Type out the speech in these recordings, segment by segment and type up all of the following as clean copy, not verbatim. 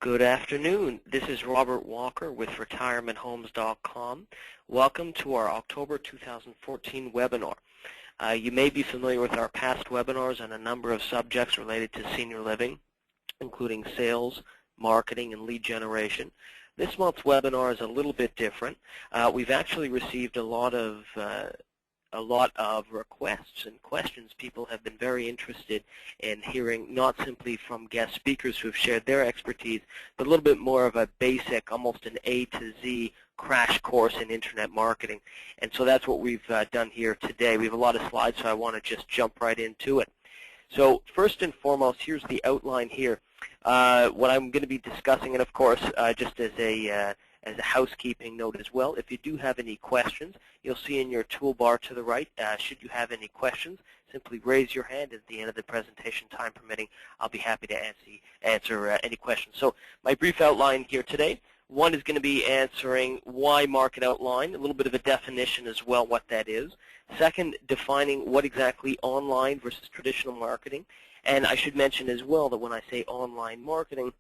Good afternoon. This is Robert Walker with retirementhomes.com. Welcome to our October 2014 webinar. You may be familiar with our past webinars on a number of subjects related to senior living, including sales, marketing, and lead generation. This month's webinar is a little bit different. We've actually received a lot of requests and questions. People have been very interested in hearing not simply from guest speakers who have shared their expertise, but a little bit more of a basic, almost an A to Z crash course in internet marketing. And so that's what we've done here today. We have a lot of slides, so I want to just jump right into it. So first and foremost, here's the outline here. What I'm going to be discussing, and of course, just as a housekeeping note as well, if you do have any questions, you'll see in your toolbar to the right, should you have any questions, simply raise your hand. At the end of the presentation, time permitting, I'll be happy to answer any questions. So my brief outline here today, one is going to be answering why market outline, a little bit of a definition as well, what that is. Second, defining what exactly online versus traditional marketing. And I should mention as well that when I say online marketing,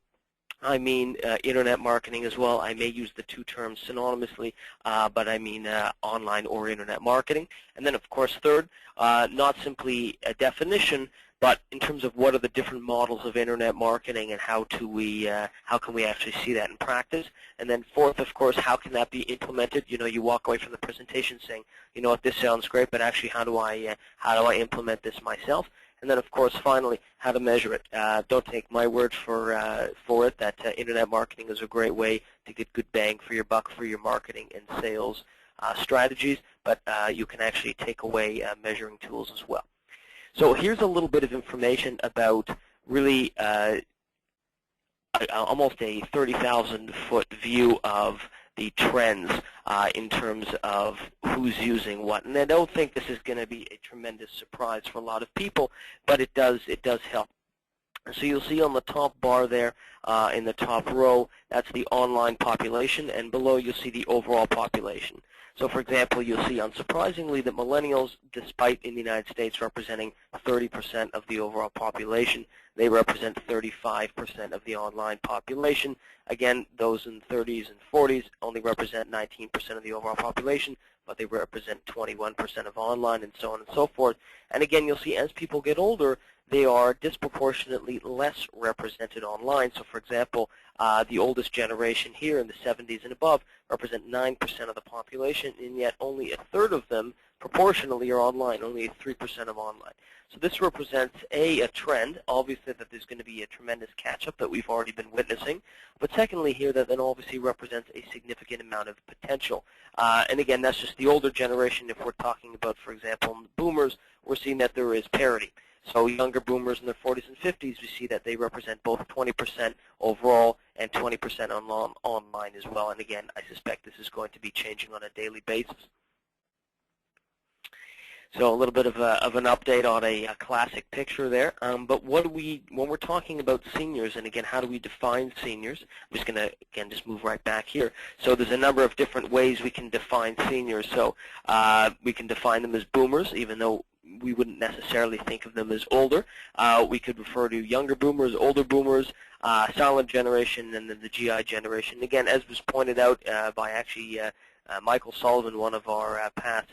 I mean internet marketing as well. I may use the two terms synonymously, but I mean online or internet marketing. And then, of course, third, not simply a definition, but in terms of what are the different models of internet marketing and how can we actually see that in practice. And then fourth, of course, how can that be implemented? You know, you walk away from the presentation saying, you know what, this sounds great, but actually how do I implement this myself? And then, of course, finally, how to measure it. Don't take my word for it that internet marketing is a great way to get good bang for your buck for your marketing and sales strategies, but you can actually take away measuring tools as well. So here's a little bit of information about really almost a 30,000-foot view of the trends in terms of who's using what. And I don't think this is going to be a tremendous surprise for a lot of people, but it does help. So you'll see on the top bar there in the top row, that's the online population, and below you'll see the overall population. So for example, you'll see unsurprisingly that millennials, despite in the United States representing 30% of the overall population, they represent 35% of the online population. Again, those in 30s and 40s only represent 19% of the overall population, but they represent 21% of online, and so on and so forth. And again, you'll see as people get older, they are disproportionately less represented online. So for example, the oldest generation here in the 70s and above represent 9% of the population, and yet only a third of them proportionally are online, only 3% of online. So this represents a trend, obviously, that there's going to be a tremendous catch-up that we've already been witnessing, but secondly here that then obviously represents a significant amount of potential. And again, that's just the older generation. If we're talking about, for example, boomers, we're seeing that there is parity. So younger boomers in their 40s and 50s, we see that they represent both 20% overall and 20% online as well. And again, I suspect this is going to be changing on a daily basis. So a little bit of an update on a classic picture there. But when we're talking about seniors, and again, how do we define seniors? I'm just going to, again, just move right back here. So there's a number of different ways we can define seniors. So we can define them as boomers, even though we wouldn't necessarily think of them as older. We could refer to younger boomers, older boomers, silent generation, and then the GI generation. Again, as was pointed out by actually Michael Sullivan, one of our past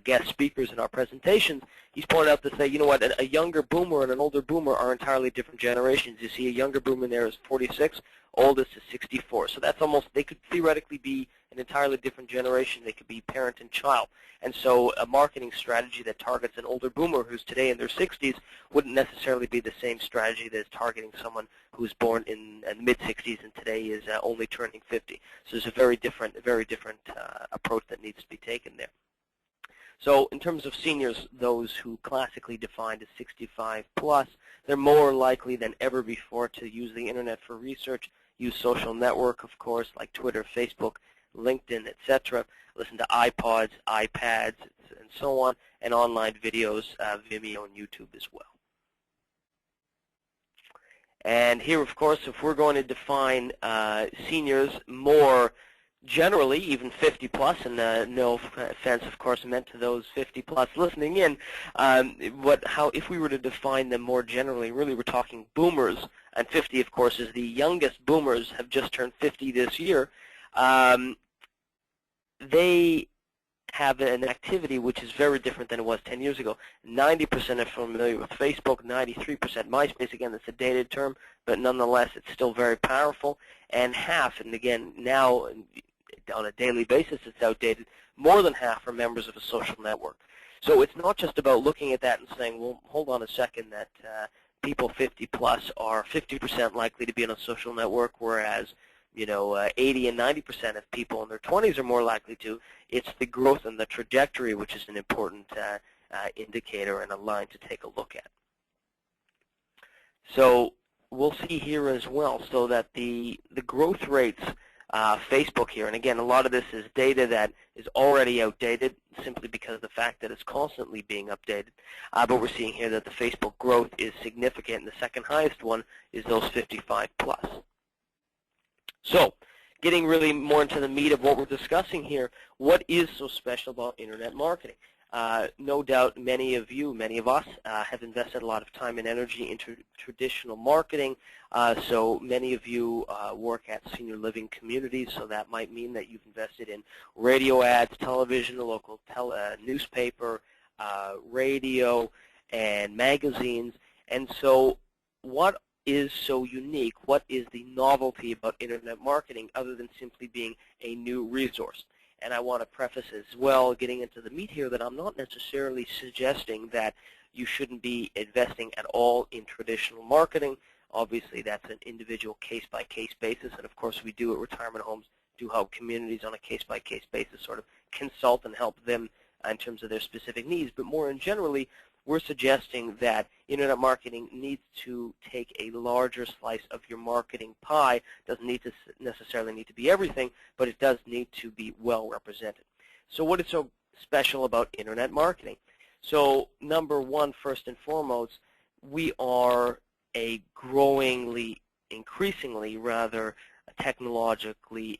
guest speakers in our presentations, he's pointed out to say, you know what, a younger boomer and an older boomer are entirely different generations. You see a younger boomer there is 46, oldest is 64. So that's almost, they could theoretically be an entirely different generation. They could be parent and child. And so a marketing strategy that targets an older boomer who's today in their 60s wouldn't necessarily be the same strategy that is targeting someone who's born in the mid-60s and today is only turning 50. So there's a very different approach that needs to be taken there. So in terms of seniors, those who classically defined as 65 plus, they're more likely than ever before to use the internet for research, use social network, of course, like Twitter, Facebook, LinkedIn, etc., listen to iPods, iPads, and so on, and online videos, Vimeo and YouTube as well. And here, of course, if we're going to define seniors more generally, even 50 plus, and no offense, of course, meant to those 50 plus listening in, if we were to define them more generally, really we're talking boomers, and 50, of course, is the youngest. Boomers have just turned 50 this year. They have an activity which is very different than it was 10 years ago. 90% are familiar with Facebook, 93% MySpace. Again, that's a dated term, but nonetheless, it's still very powerful. And half, and again, now on a daily basis, it's outdated, more than half are members of a social network. So it's not just about looking at that and saying, well, hold on a second, that people 50 plus are 50% likely to be on a social network, whereas 80 and 90% of people in their 20s are more likely to. It's the growth and the trajectory which is an important indicator and a line to take a look at. So we'll see here as well, so that the growth rates, Facebook here, and again, a lot of this is data that is already outdated simply because of the fact that it's constantly being updated. But we're seeing here that the Facebook growth is significant, and the second highest one is those 55 plus. So, getting really more into the meat of what we're discussing here, what is so special about Internet marketing? No doubt many of us have invested a lot of time and energy into traditional marketing. So many of you work at senior living communities, so that might mean that you've invested in radio ads, television, a local newspaper, radio, and magazines. And so what is so unique? What is the novelty about Internet marketing other than simply being a new resource? And I want to preface as well, getting into the meat here, that I'm not necessarily suggesting that you shouldn't be investing at all in traditional marketing. Obviously, that's an individual case-by-case basis, and of course we do at retirement homes do help communities on a case-by-case basis, sort of consult and help them in terms of their specific needs. But more in generally, we're suggesting that Internet marketing needs to take a larger slice of your marketing pie. Doesn't necessarily need to be everything, but it does need to be well represented. So what is so special about Internet marketing? So number one, first and foremost, we are a increasingly rather, technologically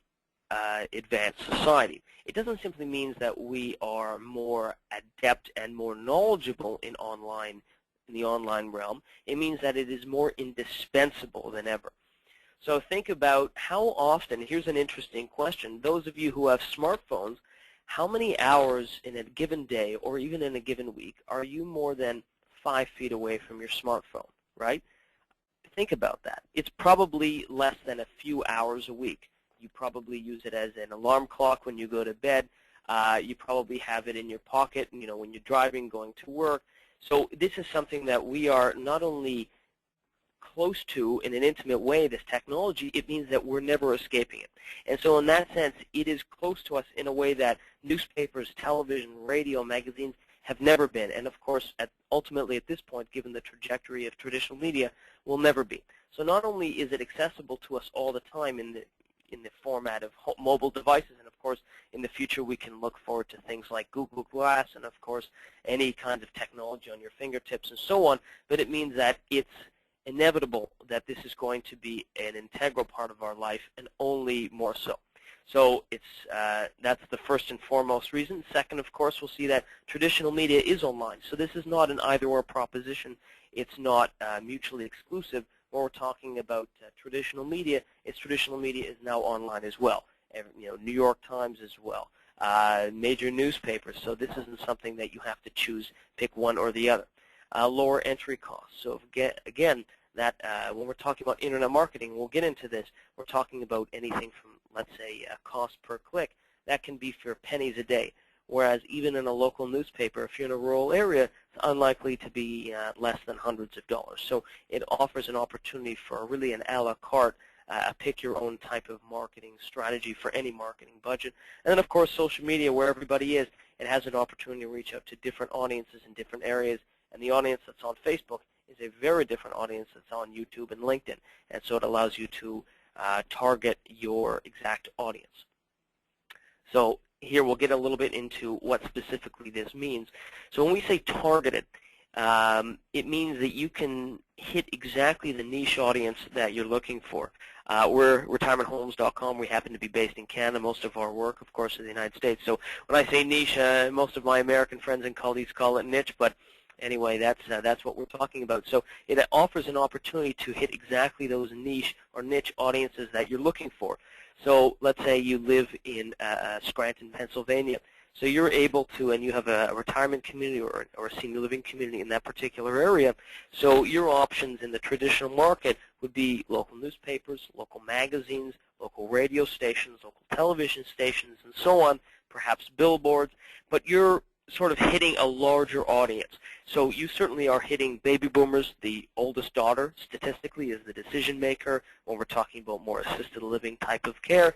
advanced society. It doesn't simply mean that we are more adept and more knowledgeable in the online realm. It means that it is more indispensable than ever. So think about how often, here's an interesting question, those of you who have smartphones, how many hours in a given day or even in a given week are you more than 5 feet away from your smartphone, right? Think about that. It's probably less than a few hours a week. You probably use it as an alarm clock when you go to bed. You probably have it in your pocket, when you're driving, going to work. So this is something that we are not only close to in an intimate way, this technology, it means that we're never escaping it. And so in that sense, it is close to us in a way that newspapers, television, radio, magazines have never been. And of course, ultimately at this point, given the trajectory of traditional media, will never be. So not only is it accessible to us all the time in the format of mobile devices, and of course in the future we can look forward to things like Google Glass and of course any kind of technology on your fingertips and so on, but it means that it's inevitable that this is going to be an integral part of our life, and only more so. So that's the first and foremost reason. Second, of course, we'll see that traditional media is online. So this is not an either-or proposition. It's not mutually exclusive. When we're talking about traditional media, traditional media is now online as well. New York Times as well, major newspapers. So this isn't something that you have to choose, pick one or the other. Lower entry costs. So again, that when we're talking about Internet marketing, we'll get into this. We're talking about anything from, let's say, cost per click. That can be for pennies a day. Whereas even in a local newspaper, if you're in a rural area, it's unlikely to be less than hundreds of dollars. So it offers an opportunity for really an a la carte, pick your own type of marketing strategy for any marketing budget. And then of course social media, where everybody is, it has an opportunity to reach out to different audiences in different areas. And the audience that's on Facebook is a very different audience that's on YouTube and LinkedIn. And so it allows you to target your exact audience. So here we'll get a little bit into what specifically this means. So when we say targeted, it means that you can hit exactly the niche audience that you're looking for. We're retirementhomes.com. We happen to be based in Canada. Most of our work, of course, in the United States. So when I say niche, most of my American friends and colleagues call it niche, but anyway, that's what we're talking about. So it offers an opportunity to hit exactly those niche or niche audiences that you're looking for. So let's say you live in Scranton, Pennsylvania. So you're able to, and you have a retirement community or a senior living community in that particular area. So your options in the traditional market would be local newspapers, local magazines, local radio stations, local television stations, and so on, perhaps billboards. But you're sort of hitting a larger audience. So you certainly are hitting baby boomers. The oldest daughter, statistically, is the decision maker when we're talking about more assisted living type of care,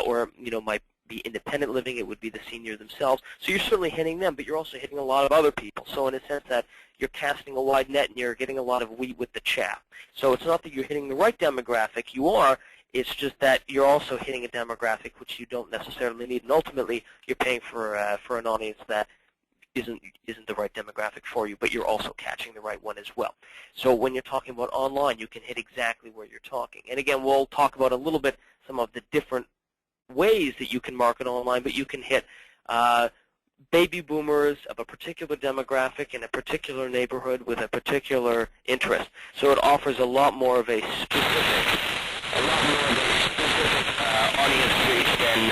or might be independent living. It would be the senior themselves. So you're certainly hitting them, but you're also hitting a lot of other people. So in a sense that you're casting a wide net and you're getting a lot of wheat with the chaff. So it's not that you're hitting the right demographic. You are. It's just that you're also hitting a demographic which you don't necessarily need, and ultimately you're paying for an audience that isn't the right demographic for you, but you're also catching the right one as well. So when you're talking about online, you can hit exactly where you're talking. And again, we'll talk about a little bit some of the different ways that you can market online, but you can hit baby boomers of a particular demographic in a particular neighborhood with a particular interest. So it offers a lot more of a specific, audience reach than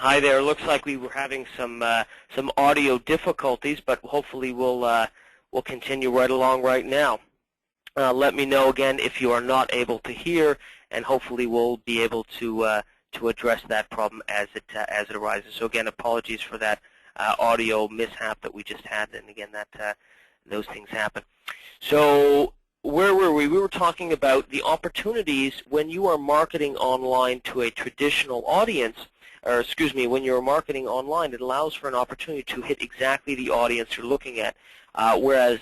Hi there. Looks like we were having some audio difficulties, but hopefully we'll continue right along right now. Let me know again if you are not able to hear, and hopefully we'll be able to address that problem as it arises. So again, apologies for that audio mishap that we just had, and again those things happen. So where were we? We were talking about the opportunities when you are marketing online to a traditional audience. Or excuse me, when you're marketing online, it allows for an opportunity to hit exactly the audience you're looking at. Whereas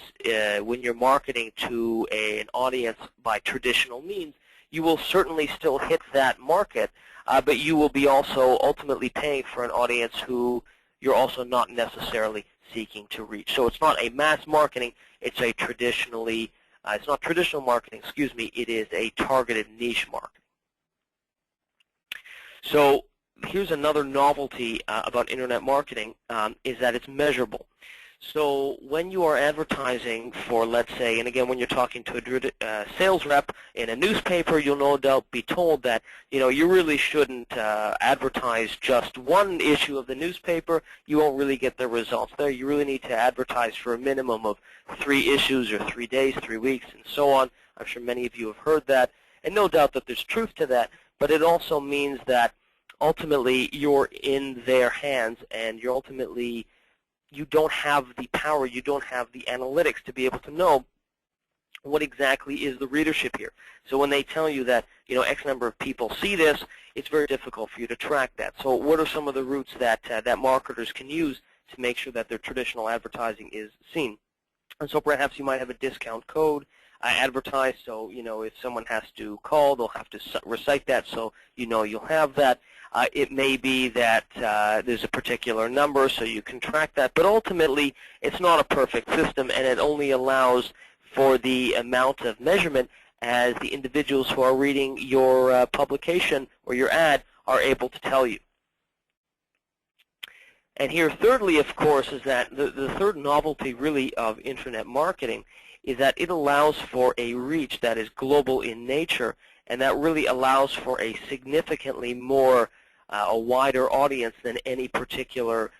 when you're marketing to an audience by traditional means, you will certainly still hit that market, but you will be also ultimately paying for an audience who you're also not necessarily seeking to reach. So it's not a mass marketing, it's a traditionally, it's not traditional marketing, excuse me, it is a targeted niche marketing. So here's another novelty about internet marketing, is that it's measurable. So when you are advertising for, let's say, and again, when you're talking to a sales rep in a newspaper, you'll no doubt be told that, you really shouldn't advertise just one issue of the newspaper. You won't really get the results there. You really need to advertise for a minimum of 3 issues or 3 days, 3 weeks, and so on. I'm sure many of you have heard that, and no doubt that there's truth to that, but it also means that ultimately you're in their hands, and you don't have the power, you don't have the analytics to be able to know what exactly is the readership here. So when they tell you that, X number of people see this, it's very difficult for you to track that. So what are some of the routes that that marketers can use to make sure that their traditional advertising is seen? And so perhaps you might have a discount code advertised, so if someone has to call, they'll have to recite that, so you'll have that. It may be that there's a particular number, so you can track that. But ultimately, it's not a perfect system, and it only allows for the amount of measurement as the individuals who are reading your publication or your ad are able to tell you. And here, thirdly, of course, is that the third novelty really of Internet marketing is that it allows for a reach that is global in nature, and that really allows for a significantly more, a wider audience than any particular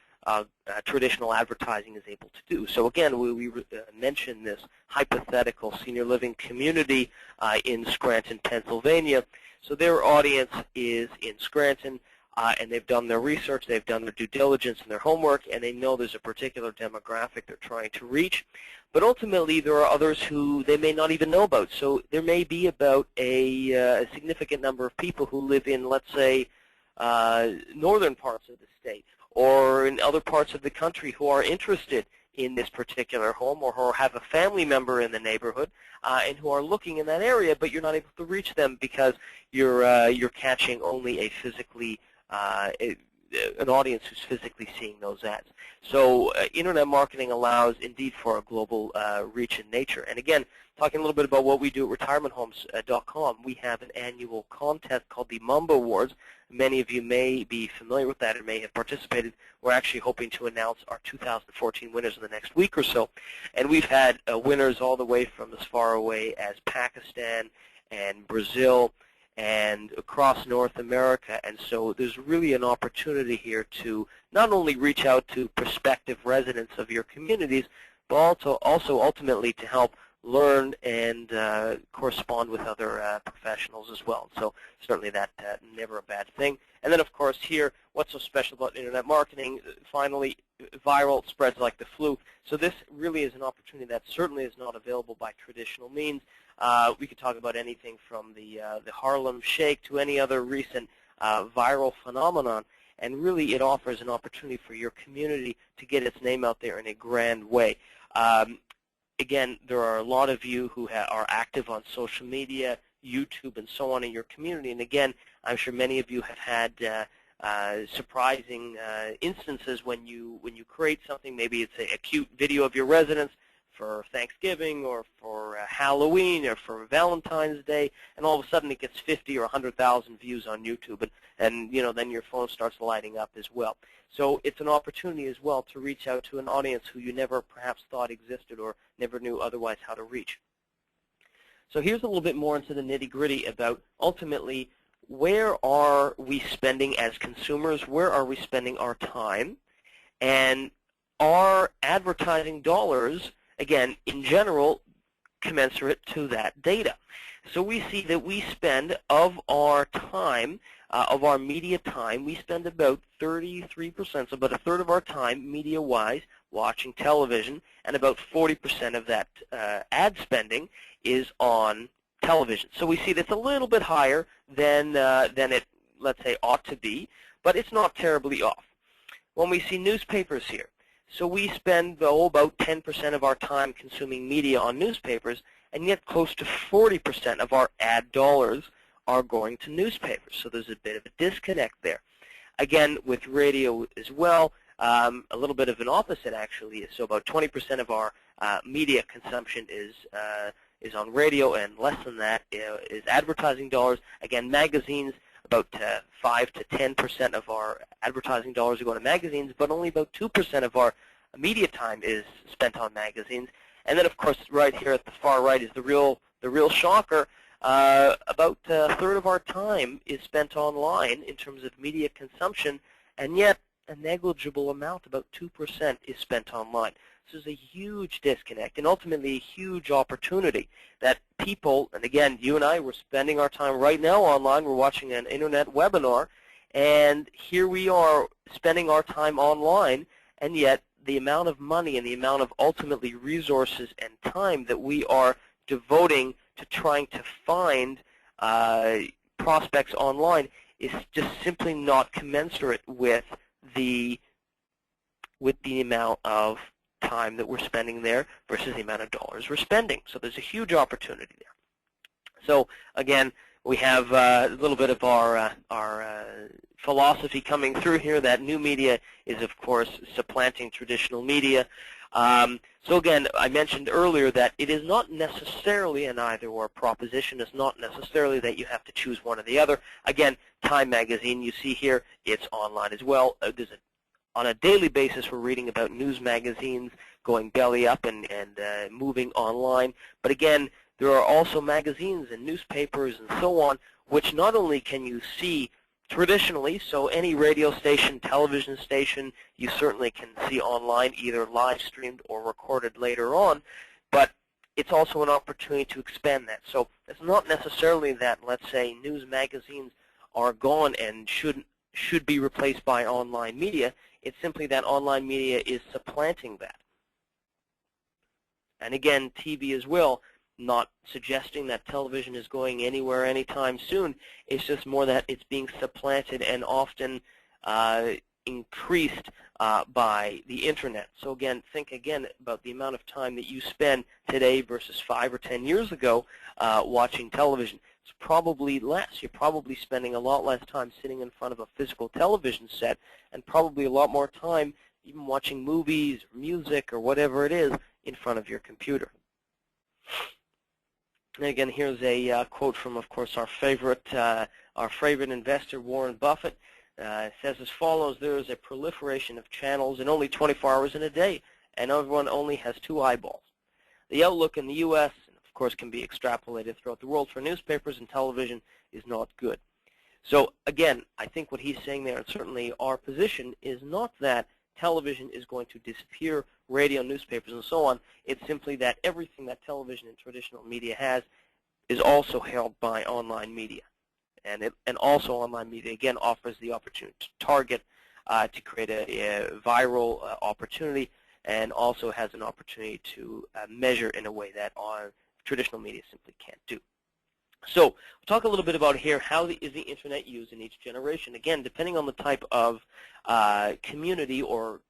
traditional advertising is able to do. So again, we mentioned this hypothetical senior living community in Scranton, Pennsylvania. So their audience is in Scranton, and they've done their research, they've done their due diligence and their homework, and they know there's a particular demographic they're trying to reach. But ultimately, there are others who they may not even know about. So there may be about a significant number of people who live in, let's say, northern parts of the state or in other parts of the country who are interested in this particular home, or who have a family member in the neighborhood and who are looking in that area, but you're not able to reach them because you're catching only a physically an audience who's physically seeing those ads. So Internet marketing allows indeed for a global reach in nature. And again, talking a little bit about what we do at retirementhomes.com, we have an annual contest called the Mamba Awards. Many of you may be familiar with that and may have participated. We're actually hoping to announce our 2014 winners in the next week or so. And we've had winners all the way from as far away as Pakistan and Brazil and across North America. And so there's really an opportunity here to not only reach out to prospective residents of your communities, but also ultimately to help learn and correspond with other professionals as well. So certainly that never a bad thing. And then, of course, here, what's so special about Internet marketing? Finally, viral spreads like the flu. So this really is an opportunity that certainly is not available by traditional means. We could talk about anything from the Harlem Shake to any other recent viral phenomenon. And really, it offers an opportunity for your community to get its name out there in a grand way. Again, there are a lot of you who are active on social media, YouTube, and so on in your community. And again, I'm sure many of you have had surprising instances when you create something. Maybe it's a cute video of your residence for Thanksgiving or for Halloween or for Valentine's Day, and all of a sudden it gets 50 or 100,000 views on YouTube, and then your phone starts lighting up as well. So it's an opportunity as well to reach out to an audience who you never perhaps thought existed or never knew otherwise how to reach. So here's a little bit more into the nitty-gritty about ultimately where are we spending as consumers, where are we spending our time, and are advertising dollars, again, in general, commensurate to that data. So we see that we spend of our time, of our media time, we spend about 33%, so about a third of our time media-wise watching television, and about 40% of that ad spending is on television. So we see that's a little bit higher than it, let's say, ought to be, but it's not terribly off. When we see newspapers here, so we spend, about 10% of our time consuming media on newspapers, and yet close to 40% of our ad dollars are going to newspapers. So there's a bit of a disconnect there. Again, with radio as well, a little bit of an opposite actually. So about 20% of our media consumption is on radio, and less than that is advertising dollars. Again, magazines, about 5 to 10% of our advertising dollars are going to magazines, but only about 2% of our media time is spent on magazines. And then, of course, right here at the far right is the real shocker. About a third of our time is spent online in terms of media consumption, and yet a negligible amount, about 2%, is spent online. So there's a huge disconnect and ultimately a huge opportunity that people, and again, you and I, we're spending our time right now online. We're watching an internet webinar, and here we are spending our time online, and yet the amount of money and the amount of ultimately resources and time that we are devoting to trying to find prospects online is just simply not commensurate with the amount of time that we're spending there versus the amount of dollars we're spending. So there's a huge opportunity there. So again, we have a little bit of our philosophy coming through here that new media is, of course, supplanting traditional media. So again, I mentioned earlier that it is not necessarily an either-or proposition. It's not necessarily that you have to choose one or the other. Again, Time Magazine, you see here, it's online as well. On a daily basis, we're reading about news magazines going belly up and moving online. But again, there are also magazines and newspapers and so on, which not only can you see traditionally, so any radio station, television station, you certainly can see online, either live streamed or recorded later on, but it's also an opportunity to expand that. So it's not necessarily that, let's say, news magazines are gone and should be replaced by online media. It's simply that online media is supplanting that. And again, TV as well, not suggesting that television is going anywhere anytime soon. It's just more that it's being supplanted and often increased by the Internet. So again, think again about the amount of time that you spend today versus 5 or 10 years ago watching television. It's probably less. You're probably spending a lot less time sitting in front of a physical television set and probably a lot more time even watching movies or music or whatever it is in front of your computer. And again, here's a quote from, of course, our favorite investor, Warren Buffett. It says as follows: "There is a proliferation of channels in only 24 hours in a day, and everyone only has 2 eyeballs. The outlook in the U.S., and of course, can be extrapolated throughout the world for newspapers and television, is not good." So again, I think what he's saying there, and certainly our position, is not that television is going to disappear, radio, newspapers, and so on. It's simply that everything that television and traditional media has is also held by online media. And also online media, again, offers the opportunity to target, to create a viral opportunity, and also has an opportunity to measure in a way that our traditional media simply can't do. So we'll talk a little bit about here how is the Internet used in each generation. Again, depending on the type of community or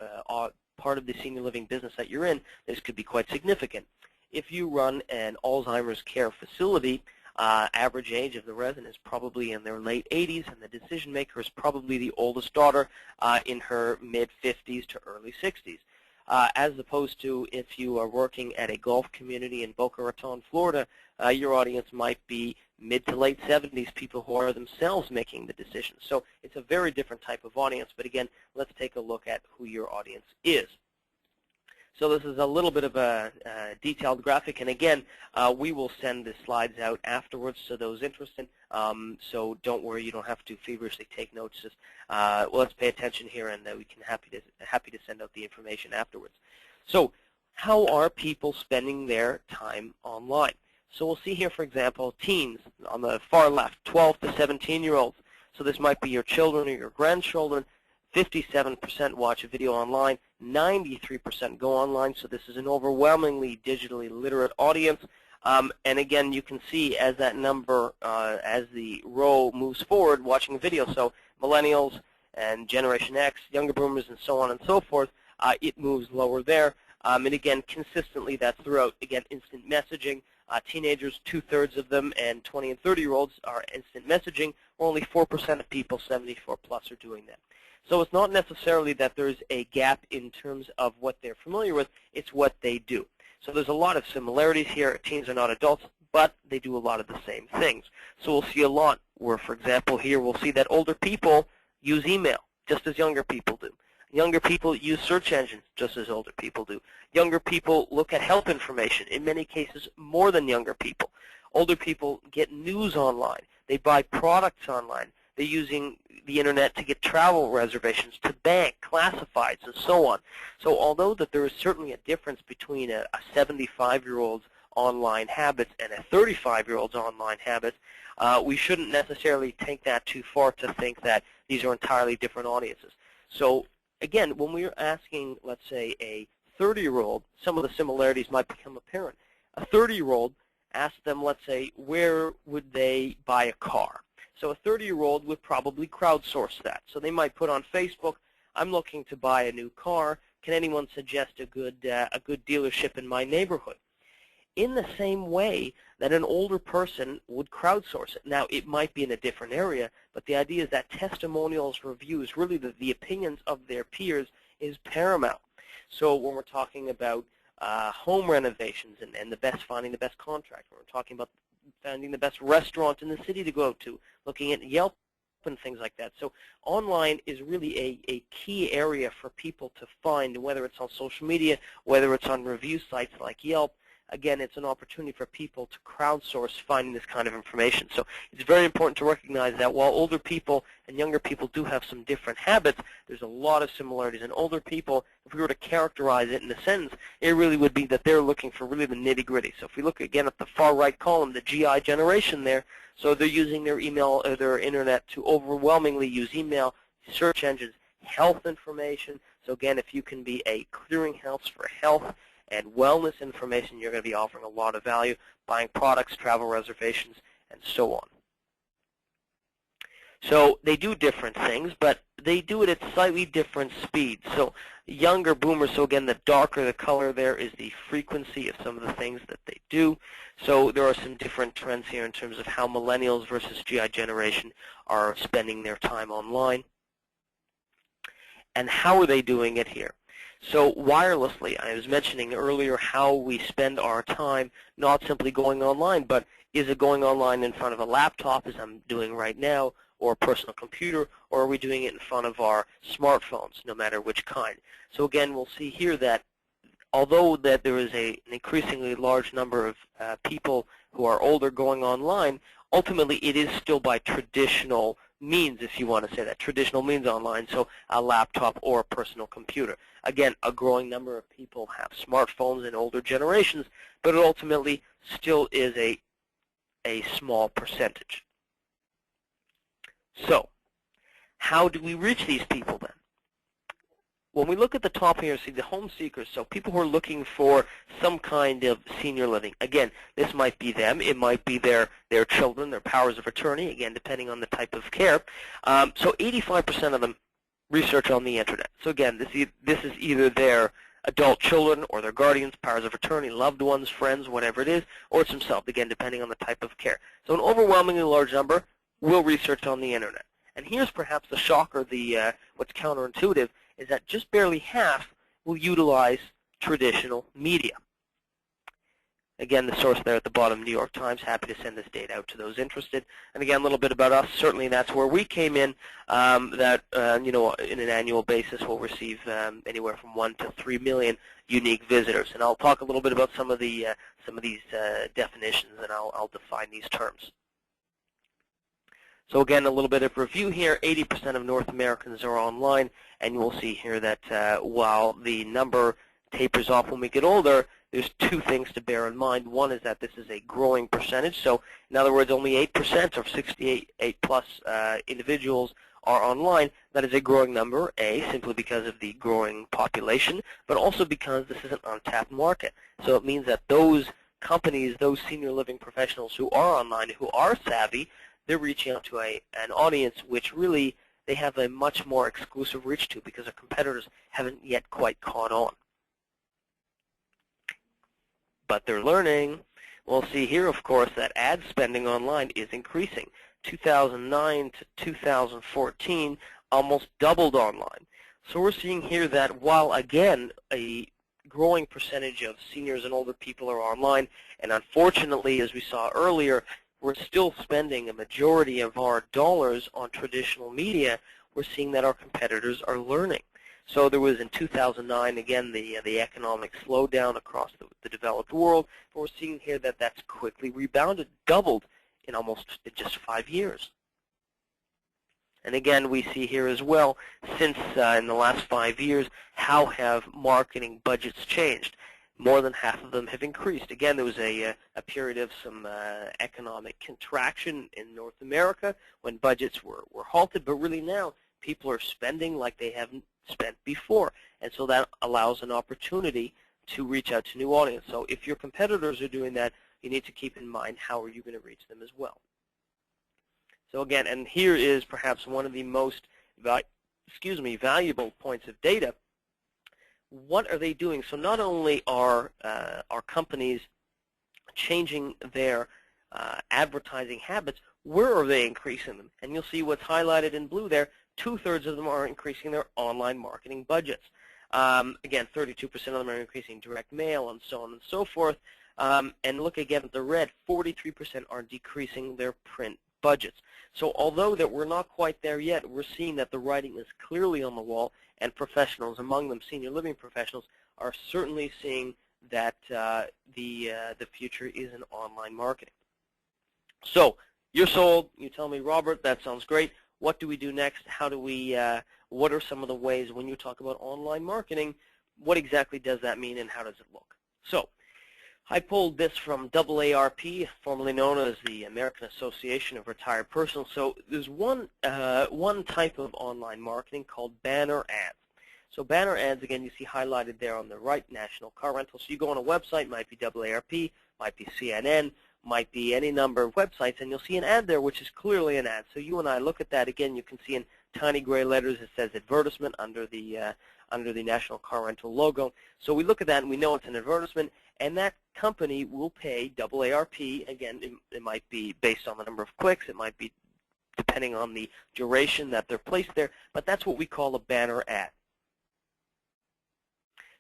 part of the senior living business that you're in, this could be quite significant. If you run an Alzheimer's care facility, average age of the resident is probably in their late 80s, and the decision maker is probably the oldest daughter in her mid-50s to early 60s. As opposed to if you are working at a golf community in Boca Raton, Florida, your audience might be mid to late 70s, people who are themselves making the decisions. So it's a very different type of audience, but again, let's take a look at who your audience is. So this is a little bit of a detailed graphic, and again, we will send the slides out afterwards to those interested. So don't worry, you don't have to feverishly take notes. Just well, let's pay attention here, and we can happy to send out the information afterwards. So how are people spending their time online? So we'll see here, for example, teens on the far left, 12 to 17-year-olds. So this might be your children or your grandchildren. 57% watch a video online, 93% go online, so this is an overwhelmingly digitally literate audience. And again, you can see as that number, as the row moves forward, watching a video, so millennials and Generation X, younger boomers, and so on and so forth, it moves lower there. And again, consistently, that's throughout, again, instant messaging. Teenagers, 2/3 of them, and 20 and 30-year-olds are instant messaging. Only 4% of people, 74 plus, are doing that. So it's not necessarily that there's a gap in terms of what they're familiar with, it's what they do. So there's a lot of similarities here. Teens are not adults, but they do a lot of the same things. So we'll see a lot where, for example, here we'll see that older people use email, just as younger people do. Younger people use search engines, just as older people do. Younger people look at health information, in many cases more than younger people. Older people get news online. They buy products online. They're using the Internet to get travel reservations, to bank, classifieds, and so on. So although that there is certainly a difference between a 75-year-old's online habits and a 35-year-old's online habits, we shouldn't necessarily take that too far to think that these are entirely different audiences. So again, when we're asking, let's say, a 30-year-old, some of the similarities might become apparent. A 30-year-old ask them, let's say, where would they buy a car? So a 30-year-old would probably crowdsource that. So they might put on Facebook, I'm looking to buy a new car. Can anyone suggest a good dealership in my neighborhood? In the same way that an older person would crowdsource it. Now, it might be in a different area, but the idea is that testimonials, reviews, really the opinions of their peers is paramount. So when we're talking about home renovations and finding the best contractor, we're talking about finding the best restaurant in the city to go to, looking at Yelp and things like that. So online is really a key area for people to find, whether it's on social media, whether it's on review sites like Yelp. Again, it's an opportunity for people to crowdsource finding this kind of information. So it's very important to recognize that while older people and younger people do have some different habits, there's a lot of similarities. And older people, if we were to characterize it in a sentence, it really would be that they're looking for really the nitty-gritty. So if we look again at the far right column, the GI generation there, so they're using their email or their internet to overwhelmingly use email, search engines, health information. So again, if you can be a clearinghouse for health and wellness information, you're going to be offering a lot of value, buying products, travel reservations, and so on. So they do different things, but they do it at slightly different speeds. So younger boomers, so again, the darker the color there is the frequency of some of the things that they do. So there are some different trends here in terms of how millennials versus GI generation are spending their time online. And how are they doing it here? So wirelessly, I was mentioning earlier how we spend our time not simply going online, but is it going online in front of a laptop, as I'm doing right now, or a personal computer, or are we doing it in front of our smartphones, no matter which kind? So again, we'll see here that although that there is an increasingly large number of people who are older going online, ultimately it is still by traditional means, if you want to say that, traditional means online, so a laptop or a personal computer. Again, a growing number of people have smartphones in older generations, but it ultimately still is a small percentage. So, how do we reach these people then? When we look at the top here, see the home seekers, so people who are looking for some kind of senior living. Again, this might be them. It might be their children, their powers of attorney, again, depending on the type of care. So 85% of them research on the Internet. So again, this is either their adult children or their guardians, powers of attorney, loved ones, friends, whatever it is, or it's themselves, again, depending on the type of care. So an overwhelmingly large number will research on the Internet. And here's perhaps the shocker, what's counterintuitive, is that just barely half will utilize traditional media. Again, the source there at the bottom, New York Times, happy to send this data out to those interested. And again, a little bit about us. Certainly that's where we came in, you know, in an annual basis we'll receive anywhere from 1 to 3 million unique visitors. And I'll talk a little bit about some of these definitions, and I'll define these terms. So again, a little bit of review here. 80% of North Americans are online, and you will see here that while the number tapers off when we get older, there's two things to bear in mind. One is that this is a growing percentage. So in other words, only 8% of 68-plus individuals are online. That is a growing number, A, simply because of the growing population, but also because this is an untapped market. So it means that those companies, those senior living professionals who are online, who are savvy, they're reaching out to an audience which really they have a much more exclusive reach to because their competitors haven't yet quite caught on. But they're learning. We'll see here, of course, that ad spending online is increasing. 2009 to 2014 almost doubled online. So we're seeing here that while, again, a growing percentage of seniors and older people are online, and unfortunately, as we saw earlier, we're still spending a majority of our dollars on traditional media, we're seeing that our competitors are learning. So there was in 2009, again, the economic slowdown across the developed world, but we're seeing here that that's quickly rebounded, doubled in just 5 years. And again, we see here as well, since in the last 5 years, how have marketing budgets changed? More than half of them have increased. Again, there was a period of some economic contraction in North America when budgets were halted, but really now people are spending like they haven't spent before. And so that allows an opportunity to reach out to new audience. So if your competitors are doing that, you need to keep in mind how are you going to reach them as well. So again, and here is perhaps one of the most valuable points of data. What are they doing? So not only are companies changing their advertising habits, where are they increasing them? And you'll see what's highlighted in blue there. 2/3 of them are increasing their online marketing budgets. Again, 32% of them are increasing direct mail and so on and so forth. And look again at the red, 43% are decreasing their print budgets. So although that we're not quite there yet, we're seeing that the writing is clearly on the wall, and professionals, among them senior living professionals, are certainly seeing that the future is in online marketing. So you're sold. You tell me, Robert, that sounds great. What do we do next? How do we? What are some of the ways when you talk about online marketing? What exactly does that mean, and how does it look? So I pulled this from AARP, formerly known as the American Association of Retired Persons. So there's one type of online marketing called banner ads. So banner ads, again, you see highlighted there on the right, National Car Rental. So you go on a website, might be AARP, might be CNN, might be any number of websites, and you'll see an ad there which is clearly an ad. So you and I look at that. Again, you can see in tiny gray letters it says advertisement under the National Car Rental logo. So we look at that and we know it's an advertisement, and that company will pay AARP. Again, it might be based on the number of clicks. It might be depending on the duration that they're placed there, but that's what we call a banner ad.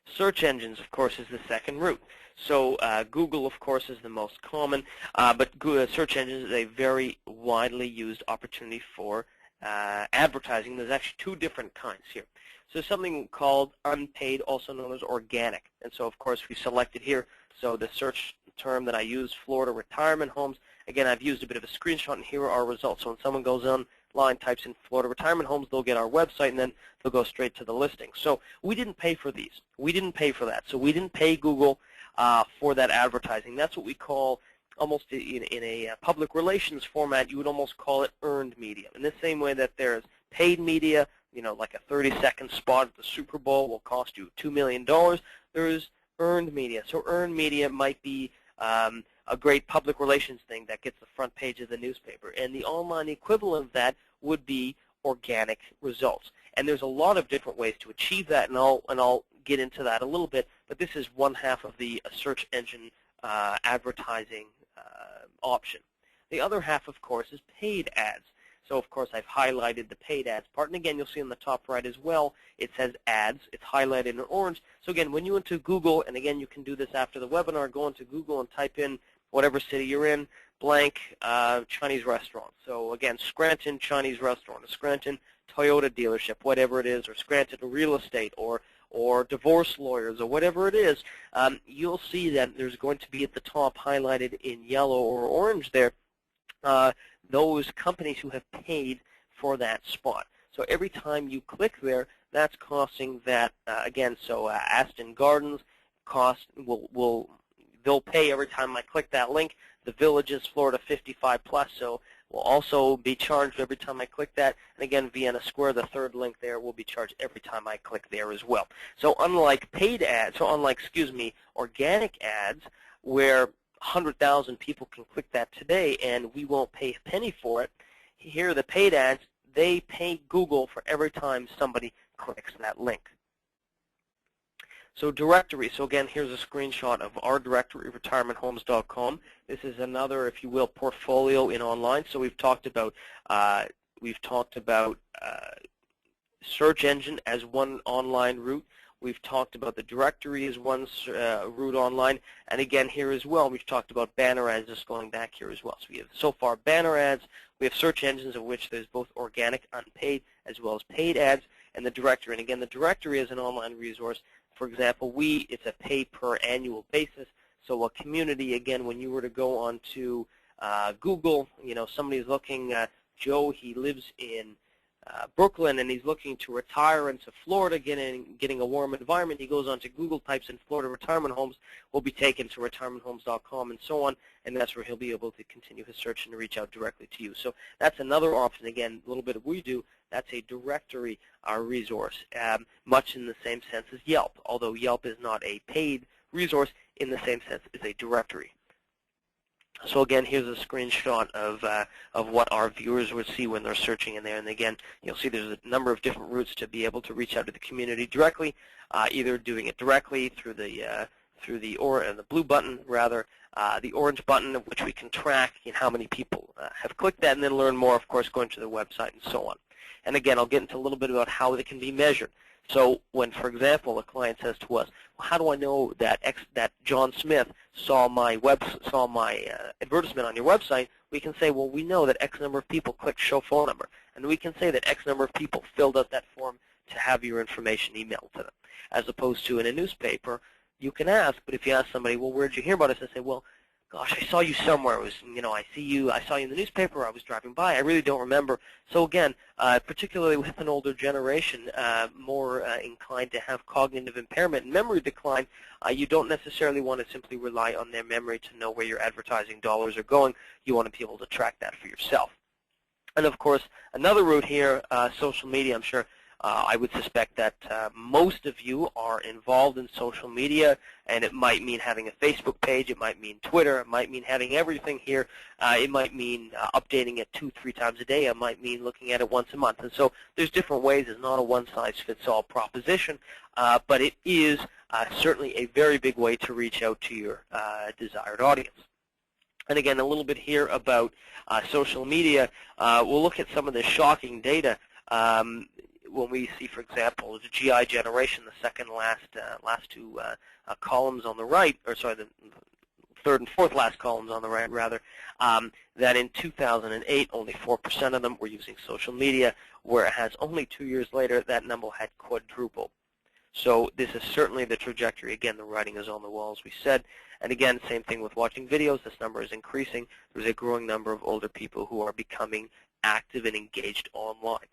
Search engines, of course, is the second route. So Google, of course, is the most common, but search engines is a very widely used opportunity for advertising. There's actually two different kinds here. So something called unpaid, also known as organic. And so, of course, we selected here. So the search term that I use, Florida retirement homes. Again, I've used a bit of a screenshot, and here are our results. So when someone goes online, types in Florida retirement homes, they'll get our website, and then they'll go straight to the listing. So we didn't pay for these. We didn't pay for that. So we didn't pay Google for that advertising. That's what we call, almost in a public relations format, you would almost call it earned media. In the same way that there's paid media, you know, like a 30-second spot at the Super Bowl will cost you $2 million. There's earned media. So earned media might be a great public relations thing that gets the front page of the newspaper. And the online equivalent of that would be organic results. And there's a lot of different ways to achieve that, and I'll get into that a little bit. But this is one half of the search engine advertising option. The other half, of course, is paid ads. So, of course, I've highlighted the paid ads part. And again, you'll see on the top right as well, it says ads. It's highlighted in orange. So, again, when you went to Google, and again, you can do this after the webinar, go into Google and type in whatever city you're in, blank Chinese restaurant. So, again, Scranton Chinese restaurant, a Scranton Toyota dealership, whatever it is, or Scranton real estate, or divorce lawyers, or whatever it is, you'll see that there's going to be at the top highlighted in yellow or orange there those companies who have paid for that spot. So every time you click there, that's costing that, again, so Aston Gardens they'll pay every time I click that link. The Villages, Florida 55 plus, so will also be charged every time I click that. And again, Vienna Square, the third link there, will be charged every time I click there as well. So unlike paid ads, so unlike, organic ads, where 100,000 people can click that today and we won't pay a penny for it, here the paid ads, they pay Google for every time somebody clicks that link. So directory, so again, here's a screenshot of our directory, retirementhomes.com. This is another, if you will, portfolio in online. So we've talked about search engine as one online route. We've talked about the directory as one route online. And again, here as well, we've talked about banner ads, just going back here as well. So we have so far banner ads. We have search engines of which there's both organic, unpaid, as well as paid ads, and the directory. And again, the directory is an online resource. For example, it's a pay per annual basis. So a community, again, when you were to go onto Google, somebody's looking, Joe, he lives in Brooklyn, and he's looking to retire into Florida, getting a warm environment. He goes onto Google, types in Florida retirement homes, will be taken to retirementhomes.com and so on, and that's where he'll be able to continue his search and reach out directly to you. So that's another option. Again, a little bit of what we do. That's a directory resource, much in the same sense as Yelp, although Yelp is not a paid resource, in the same sense as a directory. So again, here's a screenshot of what our viewers would see when they're searching in there. And again, you'll see there's a number of different routes to be able to reach out to the community directly, either doing it directly through the blue button, rather, the orange button, of which we can track how many people have clicked that, and then learn more, of course, going to the website and so on. And again, I'll get into a little bit about how it can be measured. So when, for example, a client says to us, well, how do I know that John Smith saw my advertisement on your website? We can say, well, we know that X number of people clicked show phone number. And we can say that X number of people filled out that form to have your information emailed to them. As opposed to in a newspaper, you can ask, but if you ask somebody, well, where did you hear about us? They say, well, gosh, I saw you somewhere. It was, I saw you in the newspaper. I was driving by. I really don't remember. So again, particularly with an older generation, more inclined to have cognitive impairment and memory decline, you don't necessarily want to simply rely on their memory to know where your advertising dollars are going. You want to be able to track that for yourself. And of course, another route here, social media. I'm sure I would suspect that most of you are involved in social media, and it might mean having a Facebook page, it might mean Twitter, it might mean having everything here, it might mean updating it 2-3 times a day, it might mean looking at it once a month. And so there's different ways. It's not a one-size-fits-all proposition, but it is certainly a very big way to reach out to your desired audience. And again, a little bit here about social media. We'll look at some of the shocking data. When we see, for example, the GI generation, the second last two columns on the right, or sorry, the third and fourth last columns on the right, rather, that in 2008, only 4% of them were using social media, whereas only 2 years later, that number had quadrupled. So this is certainly the trajectory. Again, the writing is on the wall, as we said. And again, same thing with watching videos. This number is increasing. There's a growing number of older people who are becoming active and engaged online.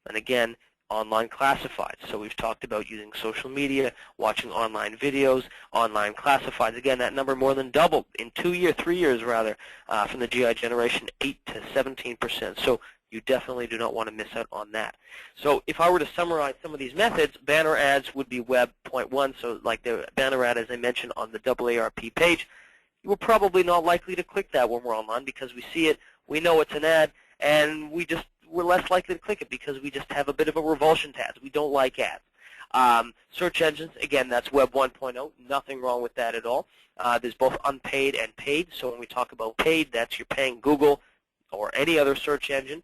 And again, online classifieds. So we've talked about using social media, watching online videos, online classifieds. Again, that number more than doubled in 3 years rather, from the GI generation, 8 to 17%. So you definitely do not want to miss out on that. So if I were to summarize some of these methods, banner ads would be web point one. So like the banner ad, as I mentioned, on the AARP page, we're probably not likely to click that when we're online because we see it, we know it's an ad, and we're less likely to click it because we just have a bit of a revulsion to ads. We don't like ads. Search engines, again, that's Web 1.0. Nothing wrong with that at all. There's both unpaid and paid. So when we talk about paid, that's you're paying Google or any other search engine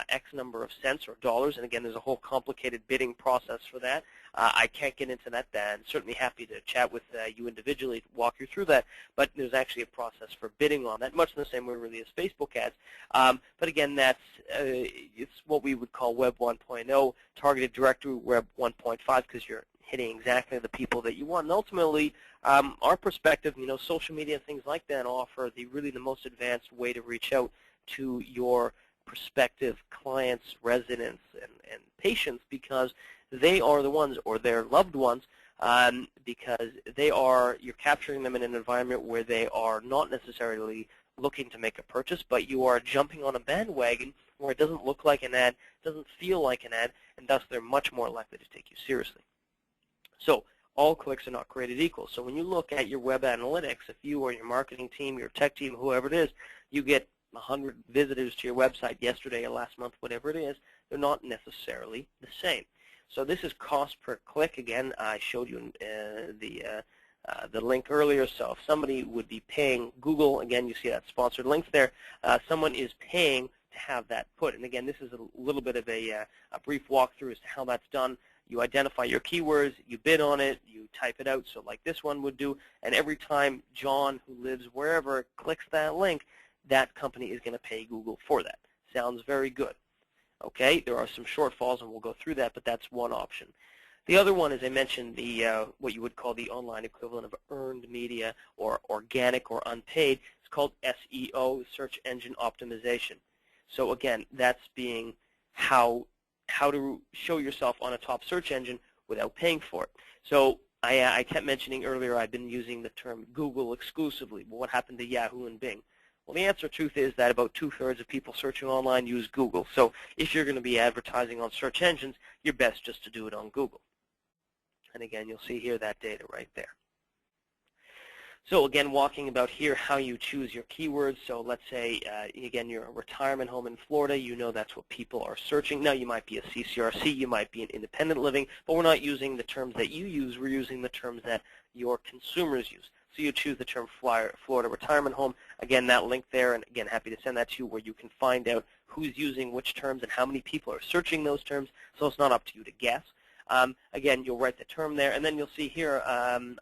X number of cents or dollars. And again, there's a whole complicated bidding process for that. I can't get into that, and certainly happy to chat with you individually to walk you through that. But there's actually a process for bidding on that, much in the same way really as Facebook ads. But again, that's it's what we would call Web 1.0, targeted directory Web 1.5, because you're hitting exactly the people that you want. And ultimately, our perspective, social media and things like that offer the most advanced way to reach out to your prospective clients, residents, and patients, because they are the ones, or their loved ones, because you're capturing them in an environment where they are not necessarily looking to make a purchase, but you are jumping on a bandwagon where it doesn't look like an ad, doesn't feel like an ad, and thus they're much more likely to take you seriously. So all clicks are not created equal. So when you look at your web analytics, if you or your marketing team, your tech team, whoever it is, you get 100 visitors to your website yesterday or last month, whatever it is, they're not necessarily the same. So this is cost per click. Again, I showed you the link earlier. So if somebody would be paying Google, again, you see that sponsored links there, someone is paying to have that put. And again, this is a little bit of a brief walkthrough as to how that's done. You identify your keywords, you bid on it, you type it out, so like this one would do, and every time John, who lives wherever, clicks that link, that company is going to pay Google for that. Sounds very good. Okay, there are some shortfalls, and we'll go through that, but that's one option. The other one, as I mentioned, what you would call the online equivalent of earned media, or organic or unpaid. It's called SEO, search engine optimization. So again, that's being how to show yourself on a top search engine without paying for it. So I kept mentioning earlier I've been using the term Google exclusively. But what happened to Yahoo and Bing? Well, the answer, truth is that about 2/3 of people searching online use Google. So if you're going to be advertising on search engines, you're best just to do it on Google. And again, you'll see here that data right there. So again, walking about here how you choose your keywords. So let's say, again, you're a retirement home in Florida. You know that's what people are searching. Now, you might be a CCRC, you might be an independent living, but we're not using the terms that you use. We're using the terms that your consumers use. So you choose the term Florida retirement home. Again, that link there, and again, happy to send that to you, where you can find out who's using which terms and how many people are searching those terms. So it's not up to you to guess. Again, you'll write the term there, and then you'll see here,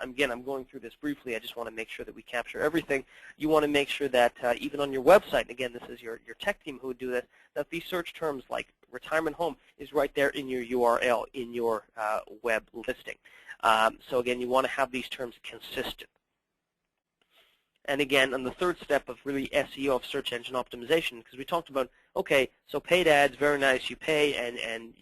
again, I'm going through this briefly. I just want to make sure that we capture everything. You want to make sure that even on your website, and again, this is your tech team who would do this, that these search terms like retirement home is right there in your URL, in your web listing. So again, you want to have these terms consistent. And again, on the third step of really SEO, of search engine optimization, because we talked about, okay, so paid ads, very nice, you pay and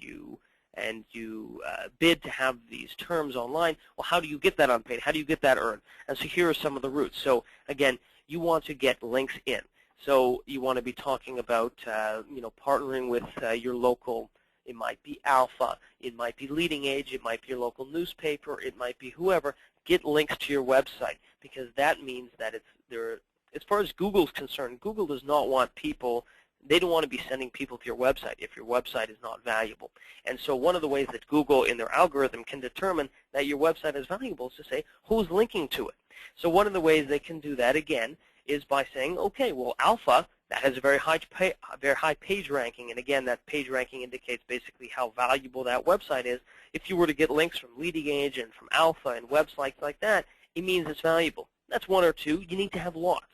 you bid to have these terms online. Well, how do you get that unpaid? How do you get that earned? And so here are some of the routes. So again, you want to get links in. So you want to be talking about, partnering with your local. It might be Alpha. It might be Leading Age. It might be your local newspaper. It might be whoever. Get links to your website, because that means that it's there. As far as Google's concerned, Google does not want people. They don't want to be sending people to your website if your website is not valuable. And so one of the ways that Google in their algorithm can determine that your website is valuable is to say who's linking to it. So one of the ways they can do that, again, is by saying, okay, well, Alpha, that has a very high page ranking. And again, that page ranking indicates basically how valuable that website is. If you were to get links from Leading Age and from Alpha and websites like that, it means it's valuable. That's one or two. You need to have lots.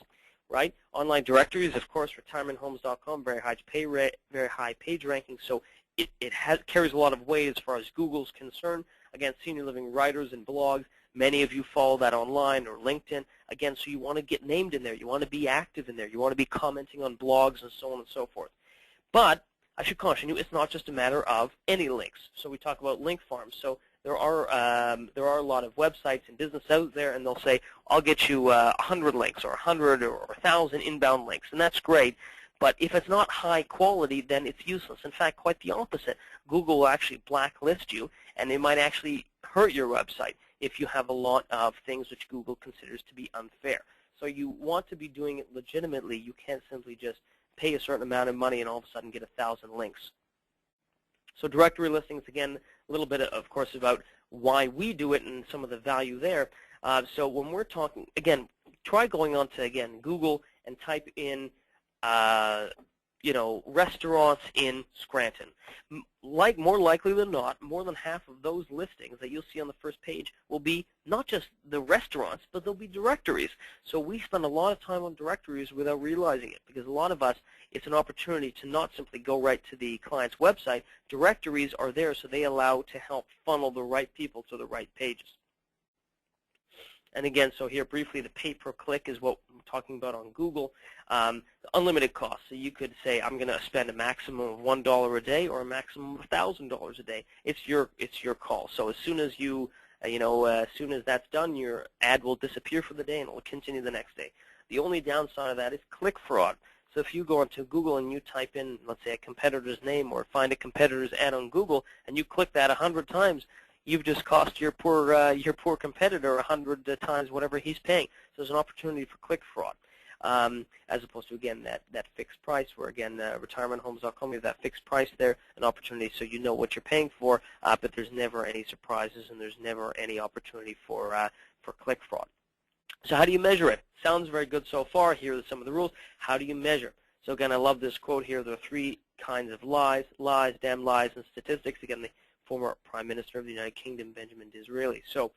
Right? Online directories, of course, retirementhomes.com, very high page ranking, so it carries a lot of weight as far as Google's concerned. Again, senior living writers and blogs, many of you follow that online or LinkedIn. Again, so you want to get named in there. You want to be active in there. You want to be commenting on blogs and so on and so forth. But I should caution you, it's not just a matter of any links. So we talk about link farms. So there are a lot of websites and business out there, and they'll say, I'll get you 100 links or 100 or 1,000 inbound links, and that's great. But if it's not high quality, then it's useless. In fact, quite the opposite. Google will actually blacklist you, and it might actually hurt your website if you have a lot of things which Google considers to be unfair. So you want to be doing it legitimately. You can't simply just pay a certain amount of money and all of a sudden get 1,000 links. So directory listings, again, a little bit, of course, about why we do it and some of the value there. So when we're talking, again, try going on to, again, Google and type in, restaurants in Scranton. More likely than not, more than half of those listings that you'll see on the first page will be not just the restaurants, but they'll be directories. So we spend a lot of time on directories without realizing it, because a lot of us, it's an opportunity to not simply go right to the client's website. Directories are there, so they allow to help funnel the right people to the right pages. And again, so here briefly, the pay per click is what I'm talking about on Google. Unlimited cost. So you could say, I'm going to spend a maximum of $1 a day or a maximum of $1,000 a day. It's your call. So as soon as as soon as that's done, your ad will disappear for the day and it will continue the next day. The only downside of that is click fraud. So if you go onto Google and you type in, let's say, a competitor's name or find a competitor's ad on Google, and you click that 100 times, you've just cost your poor competitor 100 times whatever he's paying. So there's an opportunity for click fraud, as opposed to, again, that fixed price, where, again, retirementhomes.com, you have that fixed price there, an opportunity so you know what you're paying for, but there's never any surprises and there's never any opportunity for click fraud. So how do you measure it? Sounds very good so far. Here are some of the rules. How do you measure? So again, I love this quote here. There are three kinds of lies, damn lies, and statistics. Again, the former Prime Minister of the United Kingdom, Benjamin Disraeli. So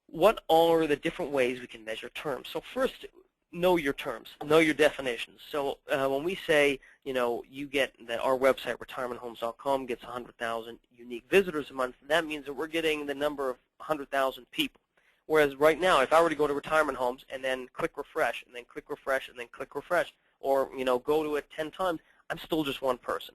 what are the different ways we can measure terms? So first, know your terms, know your definitions. So when we say, you get that our website, retirementhomes.com, gets 100,000 unique visitors a month, that means that we're getting the number of 100,000 people. Whereas right now, if I were to go to Retirement Homes and then click refresh, and then click refresh, and then click refresh, or go to it 10 times, I'm still just one person,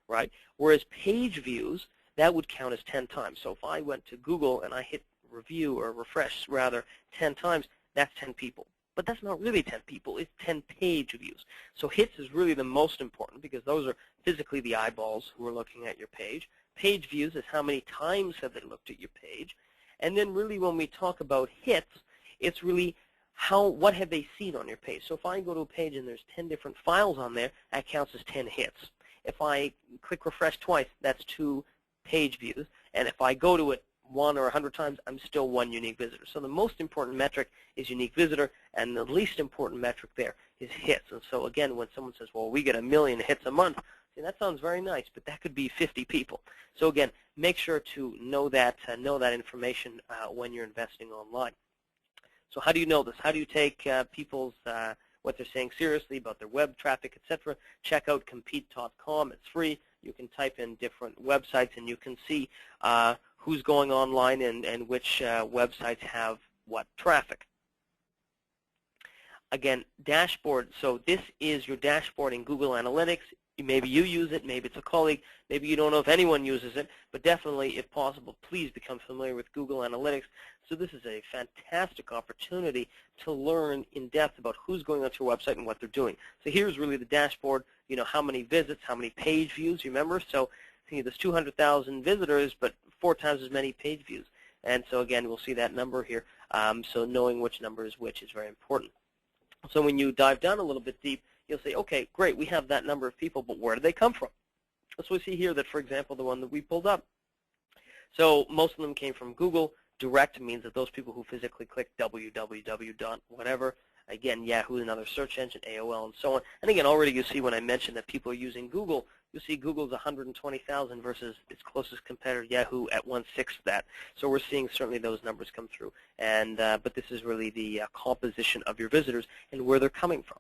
right? Whereas page views, that would count as 10 times. So if I went to Google and I hit review, or refresh rather, 10 times, that's 10 people. But that's not really 10 people, it's 10 page views. So hits is really the most important, because those are physically the eyeballs who are looking at your page. Page views is how many times have they looked at your page. And then really when we talk about hits, it's really what have they seen on your page? So if I go to a page and there's 10 different files on there, that counts as 10 hits. If I click refresh twice, that's 2 page views. And if I go to it 1 or 100 times, I'm still 1 unique visitor. So the most important metric is unique visitor, and the least important metric there is hits. And so again, when someone says, well, we get 1 million hits a month, see, that sounds very nice, but that could be 50 people. So again, make sure to know that information when you're investing online. So how do you know this? How do you take people's what they're saying seriously about their web traffic, etc.? Check out compete.com. It's free. You can type in different websites, and you can see who's going online and which websites have what traffic. Again, dashboard. So this is your dashboard in Google Analytics. Maybe you use it, maybe it's a colleague, maybe you don't know if anyone uses it, but definitely, if possible, please become familiar with Google Analytics. So this is a fantastic opportunity to learn in depth about who's going onto your website and what they're doing. So here's really the dashboard, you know, how many visits, how many page views, remember? So there's 200,000 visitors, but 4 times as many page views. And so again, we'll see that number here. So knowing which number is which is very important. So when you dive down a little bit deep, you'll say, okay, great, we have that number of people, but where do they come from? So we see here that, for example, the one that we pulled up. So most of them came from Google. Direct means that those people who physically click www. whatever. Again, Yahoo, another search engine, AOL, and so on. And again, already you see when I mentioned that people are using Google, you see Google's 120,000 versus its closest competitor, Yahoo, at 1/6 that. So we're seeing certainly those numbers come through. And but this is really the composition of your visitors and where they're coming from.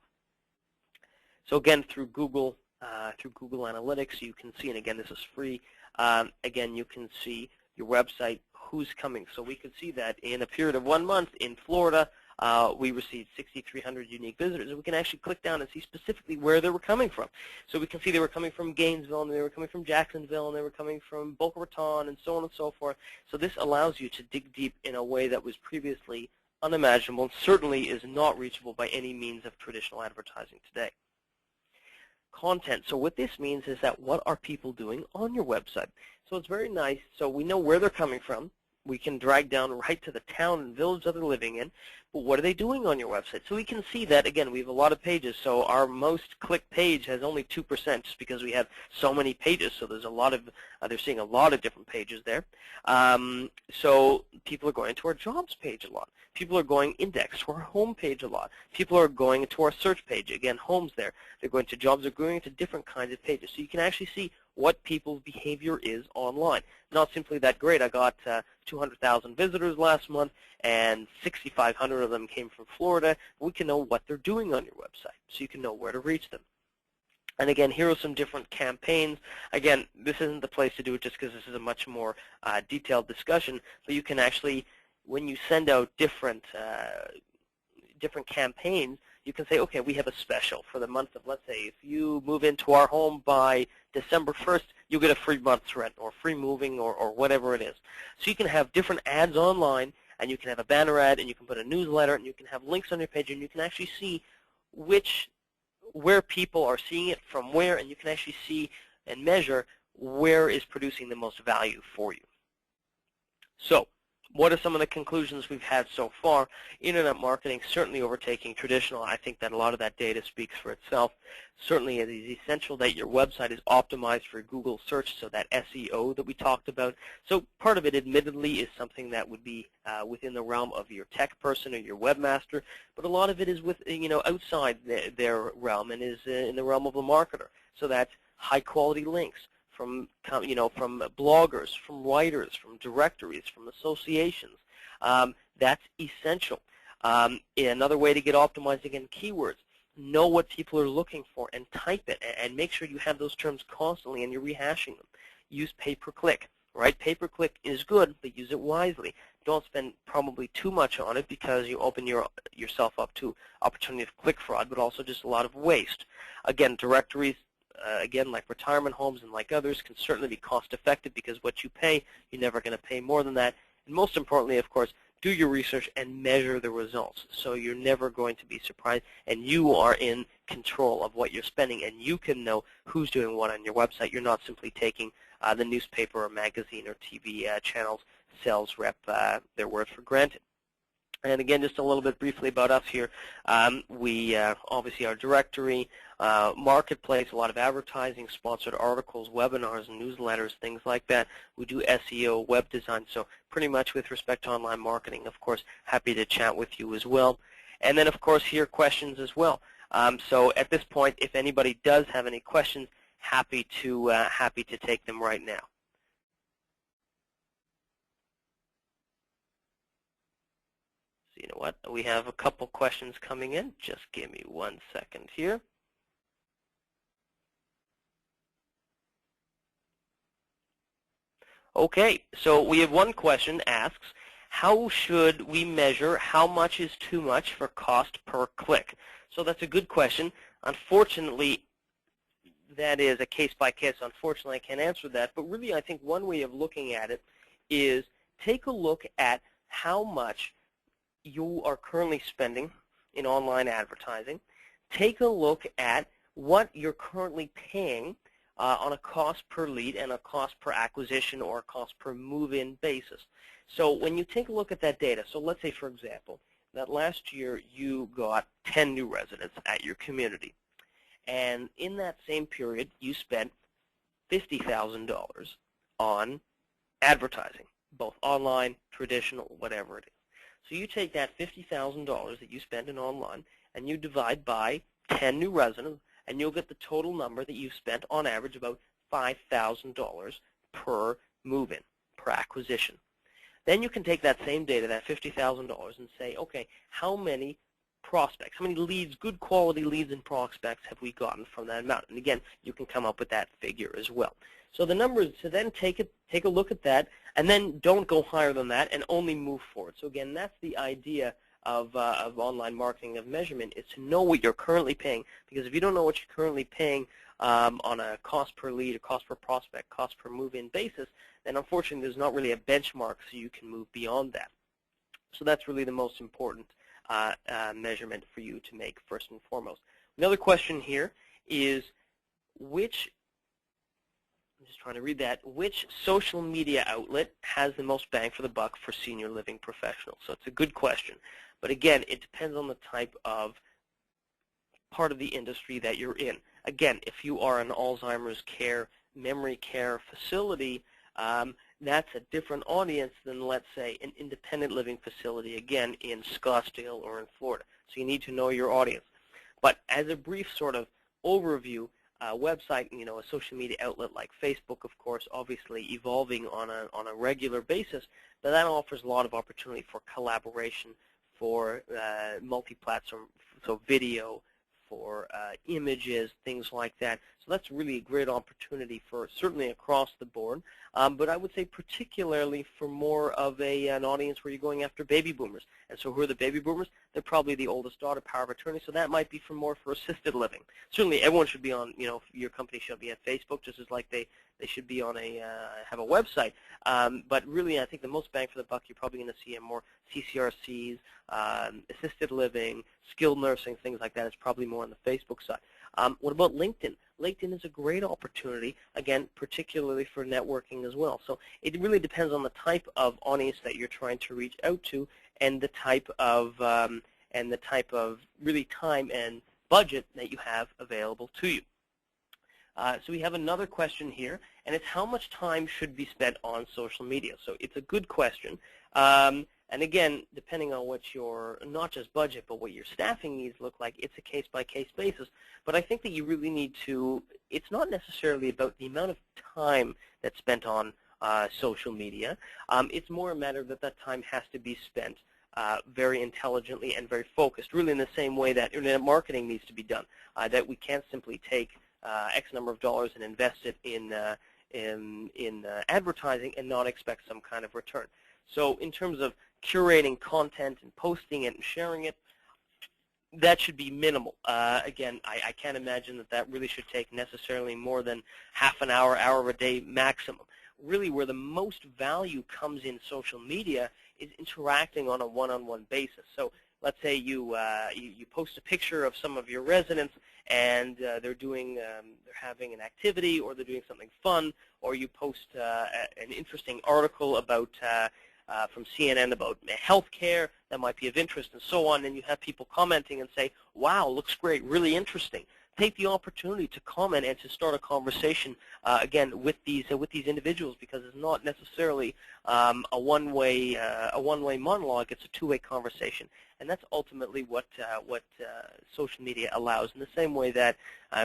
So again, through Google Analytics, you can see, and again, this is free. Again, you can see your website, who's coming. So we could see that in a period of 1 month in Florida, we received 6,300 unique visitors. And we can actually click down and see specifically where they were coming from. So we can see they were coming from Gainesville, and they were coming from Jacksonville, and they were coming from Boca Raton, and so on and so forth. So this allows you to dig deep in a way that was previously unimaginable and certainly is not reachable by any means of traditional advertising today. Content. So what this means is that what are people doing on your website? So it's very nice. So we know where they're coming from. We can drag down right to the town and village that they're living in. But what are they doing on your website? So we can see that, again, we have a lot of pages. So our most clicked page has only 2% just because we have so many pages. So there's a lot of, they're seeing a lot of different pages there. So people are going to our jobs page a lot. People are going index to our home page a lot. People are going to our search page. Again, home's there. They're going to jobs. They're going to different kinds of pages. So you can actually see what people's behavior is online. Not simply that great. I got 200,000 visitors last month, and 6,500 of them came from Florida. We can know what they're doing on your website, so you can know where to reach them. And again, here are some different campaigns. Again, this isn't the place to do it just because this is a much more detailed discussion, but you can actually, when you send out different campaigns, you can say, okay, we have a special for the month of, let's say, if you move into our home by December 1st, you'll get a free month's rent or free moving or whatever it is. So you can have different ads online, and you can have a banner ad, and you can put a newsletter, and you can have links on your page, and you can actually see where people are seeing it from where, and you can actually see and measure where is producing the most value for you. So what are some of the conclusions we've had so far? Internet marketing certainly overtaking traditional. I think that a lot of that data speaks for itself. Certainly it is essential that your website is optimized for Google search, so that SEO that we talked about. So part of it, admittedly, is something that would be within the realm of your tech person or your webmaster, but a lot of it is outside their realm and is in the realm of a marketer. So that's high-quality links from bloggers, from writers, from directories, from associations. That's essential. Another way to get optimized, again, keywords. Know what people are looking for and type it, and make sure you have those terms constantly and you're rehashing them. Use pay-per-click, right? Pay-per-click is good, but use it wisely. Don't spend probably too much on it because you open yourself up to opportunity of click fraud, but also just a lot of waste. Again, directories, again, like retirement homes and like others, can certainly be cost-effective because what you pay, you're never going to pay more than that. And most importantly, of course, do your research and measure the results. So you're never going to be surprised, and you are in control of what you're spending, and you can know who's doing what on your website. You're not simply taking the newspaper or magazine or TV channels sales rep their word for granted. And again, just a little bit briefly about us here. We obviously our directory, marketplace, a lot of advertising, sponsored articles, webinars, and newsletters, things like that. We do SEO, web design, so pretty much with respect to online marketing. Of course, happy to chat with you as well. And then, of course, here questions as well. So at this point, if anybody does have any questions, happy to take them right now. You know what? We have a couple questions coming in. Just give me 1 second here. Okay, so we have one question asks, how should we measure how much is too much for cost per click? So that's a good question. Unfortunately, that is a case-by-case. Unfortunately, I can't answer that. But really, I think one way of looking at it is take a look at how much you are currently spending in online advertising. Take a look at what you're currently paying on a cost per lead and a cost per acquisition or a cost per move-in basis. So when you take a look at that data, so let's say, for example, that last year you got 10 new residents at your community. And in that same period, you spent $50,000 on advertising, both online, traditional, whatever it is. So you take that $50,000 that you spent in online and you divide by 10 new residents, and you'll get the total number that you've spent on average about $5,000 per move-in, per acquisition. Then you can take that same data, that $50,000, and say, okay, how many prospects, how many leads, good quality leads and prospects have we gotten from that amount? And again, you can come up with that figure as well. So the number is to then take a look at that, and then don't go higher than that, and only move forward. So again, that's the idea of online marketing, of measurement, is to know what you're currently paying. Because if you don't know what you're currently paying on a cost per lead, or cost per prospect, cost per move-in basis, then unfortunately there's not really a benchmark so you can move beyond that. So that's really the most important measurement for you to make first and foremost. Another question here is I'm just trying to read that, which social media outlet has the most bang for the buck for senior living professionals? So it's a good question. But again, it depends on the type of part of the industry that you're in. Again, if you are an Alzheimer's care, memory care facility, that's a different audience than, let's say, an independent living facility, again, in Scottsdale or in Florida. So you need to know your audience. But as a brief sort of overview, website, a social media outlet like Facebook, of course, obviously evolving on a regular basis, but that offers a lot of opportunity for collaboration, for multi-platform, so video, for images, things like that. So that's really a great opportunity for certainly across the board, but I would say particularly for more of an audience where you're going after baby boomers. And so who are the baby boomers? They're probably the oldest daughter, power of attorney, so that might be for more for assisted living. Certainly everyone should be on, your company should be at Facebook, just as like they should be on have a website. But really, I think the most bang for the buck, you're probably going to see more CCRCs, assisted living, skilled nursing, things like that. It's probably more on the Facebook side. What about LinkedIn? LinkedIn is a great opportunity, again, particularly for networking as well. So it really depends on the type of audience that you're trying to reach out to, and the type of really time and budget that you have available to you. So we have another question here, and it's how much time should be spent on social media? So it's a good question. And again, depending on what your, not just budget, but what your staffing needs look like, it's a case-by-case basis. But I think that you really need to, it's not necessarily about the amount of time that's spent on social media. It's more a matter that that time has to be spent very intelligently and very focused, really in the same way that internet marketing needs to be done, that we can't simply take X number of dollars and invest it in advertising and not expect some kind of return. So in terms of curating content and posting it and sharing it, that should be minimal. Again, I can't imagine that that really should take necessarily more than half an hour, hour a day maximum. Really where the most value comes in social media is interacting on a one-on-one basis. So let's say you post a picture of some of your residents, and they're having an activity, or they're doing something fun, or you post an interesting article about from CNN about healthcare that might be of interest and so on, and you have people commenting and say, wow, looks great, really interesting. Take the opportunity to comment and to start a conversation again with these individuals, because it's not necessarily a one-way monologue. It's a two-way conversation, and that's ultimately what social media allows. In the same way that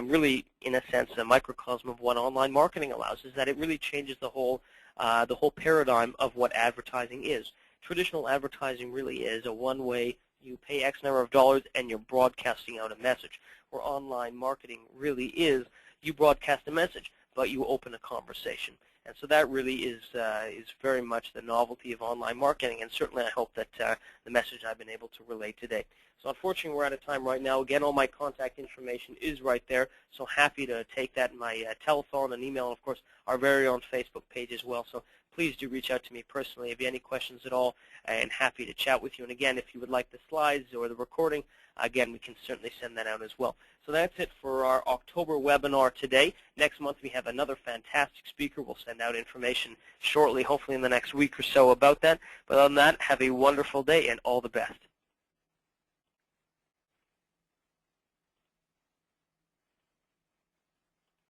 really, in a sense, a microcosm of what online marketing allows, is that it really changes the whole paradigm of what advertising is. Traditional advertising really is a one-way. You pay X number of dollars and you're broadcasting out a message. Where online marketing really is, you broadcast a message, but you open a conversation. And so that really is very much the novelty of online marketing, and certainly I hope that the message I've been able to relay today. So unfortunately, we're out of time right now. Again, all my contact information is right there, so happy to take that in my telephone and email, and of course our very own Facebook page as well. So please do reach out to me personally if you have any questions at all, and happy to chat with you. And again, if you would like the slides or the recording, again, we can certainly send that out as well. So that's it for our October webinar today. Next month we have another fantastic speaker. We'll send out information shortly, hopefully in the next week or so about that. But other than that, have a wonderful day and all the best.